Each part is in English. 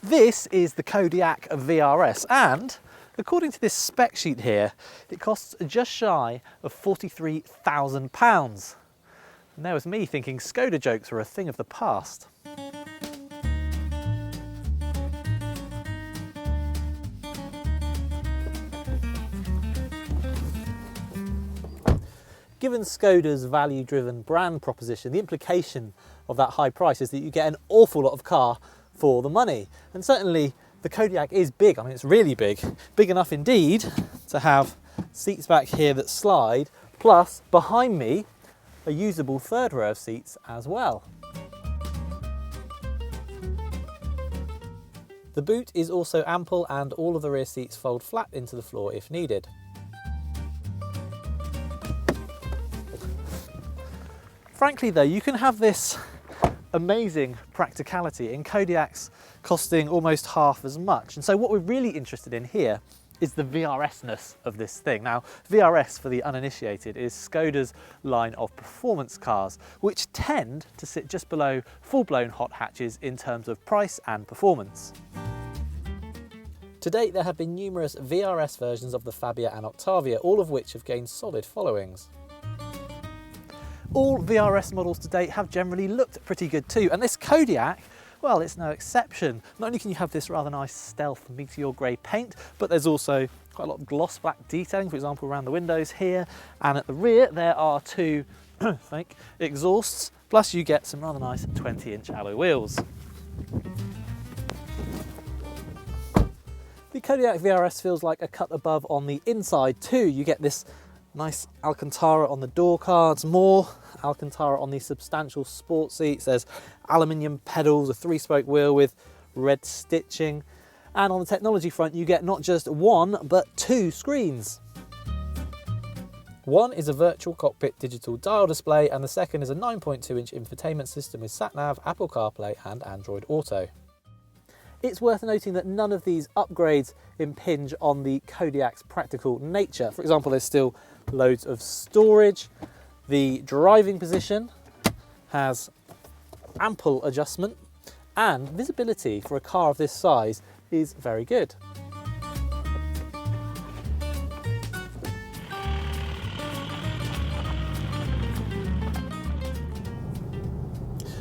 This is the Kodiaq vRS, and according to this spec sheet here, it costs just shy of £43,000. And there was me thinking Skoda jokes were a thing of the past. Given Skoda's value-driven brand proposition, the implication of that high price is that you get an awful lot of car for the money. And certainly the Kodiaq is big. I mean, it's really big. Big enough indeed to have seats back here that slide, plus behind me a usable third row of seats as well. The boot is also ample and all of the rear seats fold flat into the floor if needed. Frankly though, you can have this amazing practicality in Kodiaqs costing almost half as much. And so what we're really interested in here is the vRS-ness of this thing. Now, vRS, for the uninitiated, is Skoda's line of performance cars, which tend to sit just below full-blown hot hatches in terms of price and performance. To date, there have been numerous vRS versions of the Fabia and Octavia, all of which have gained solid followings. All vRS models to date have generally looked pretty good too, and this Kodiaq, well, it's no exception. Not only can you have this rather nice stealth meteor grey paint, but there's also quite a lot of gloss black detailing, for example, around the windows here, and at the rear there are two fake exhausts, plus you get some rather nice 20-inch alloy wheels. The Kodiaq vRS feels like a cut above on the inside too. You get this nice Alcantara on the door cards, more Alcantara on the substantial sport seats. There's aluminium pedals, a 3-spoke wheel with red stitching. And on the technology front, you get not just one, but 2 screens. One is a virtual cockpit digital dial display, and the second is a 9.2-inch infotainment system with sat-nav, Apple CarPlay and Android Auto. It's worth noting that none of these upgrades impinge on the Kodiaq's practical nature. For example, there's still loads of storage. The driving position has ample adjustment, and visibility for a car of this size is very good.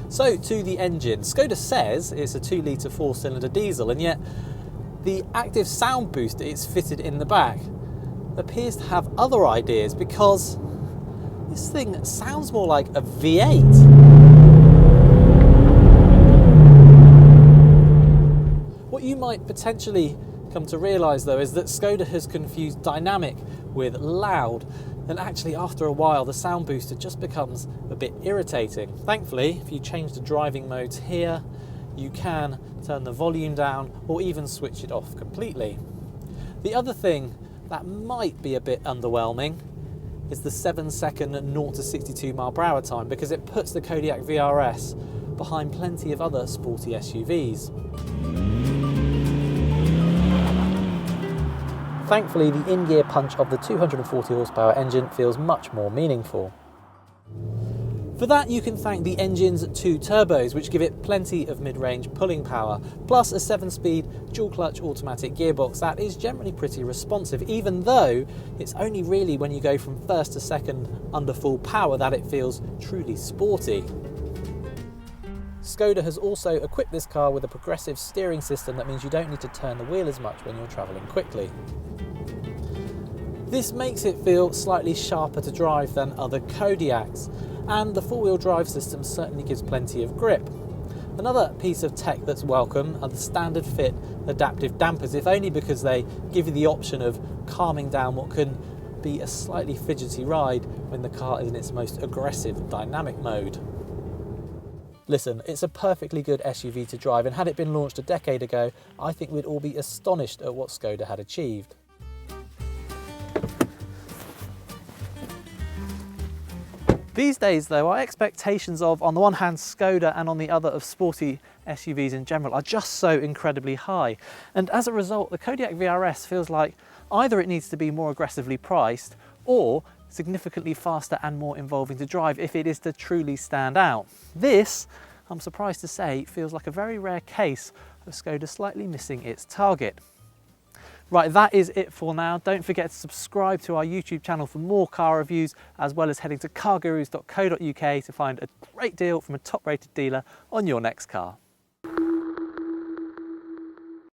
So to the engine. Skoda says it's a 2-litre 4-cylinder diesel, and yet the active sound booster it's fitted in the back appears to have other ideas, because this thing sounds more like a V8. What you might potentially come to realise though is that Skoda has confused dynamic with loud, and actually after a while the sound booster just becomes a bit irritating. Thankfully, if you change the driving modes here, you can turn the volume down or even switch it off completely. The other thing that might be a bit underwhelming is the 7-second 0 to 62 mph time, because it puts the Kodiaq vRS behind plenty of other sporty SUVs. Thankfully, the in-gear punch of the 240 horsepower engine feels much more meaningful. For that, you can thank the engine's 2 turbos, which give it plenty of mid-range pulling power, plus a 7-speed dual-clutch automatic gearbox that is generally pretty responsive, even though it's only really when you go from first to second under full power that it feels truly sporty. Skoda has also equipped this car with a progressive steering system that means you don't need to turn the wheel as much when you're travelling quickly. This makes it feel slightly sharper to drive than other Kodiaqs, and the 4-wheel drive system certainly gives plenty of grip. Another piece of tech that's welcome are the standard fit adaptive dampers, if only because they give you the option of calming down what can be a slightly fidgety ride when the car is in its most aggressive dynamic mode. Listen, it's a perfectly good SUV to drive, and had it been launched a decade ago, I think we'd all be astonished at what Skoda had achieved. These days though, our expectations of, on the one hand, Skoda and on the other of sporty SUVs in general are just so incredibly high. And as a result, the Kodiaq vRS feels like either it needs to be more aggressively priced or significantly faster and more involving to drive if it is to truly stand out. This, I'm surprised to say, feels like a very rare case of Skoda slightly missing its target. Right, that is it for now. Don't forget to subscribe to our YouTube channel for more car reviews, as well as heading to cargurus.co.uk to find a great deal from a top-rated dealer on your next car.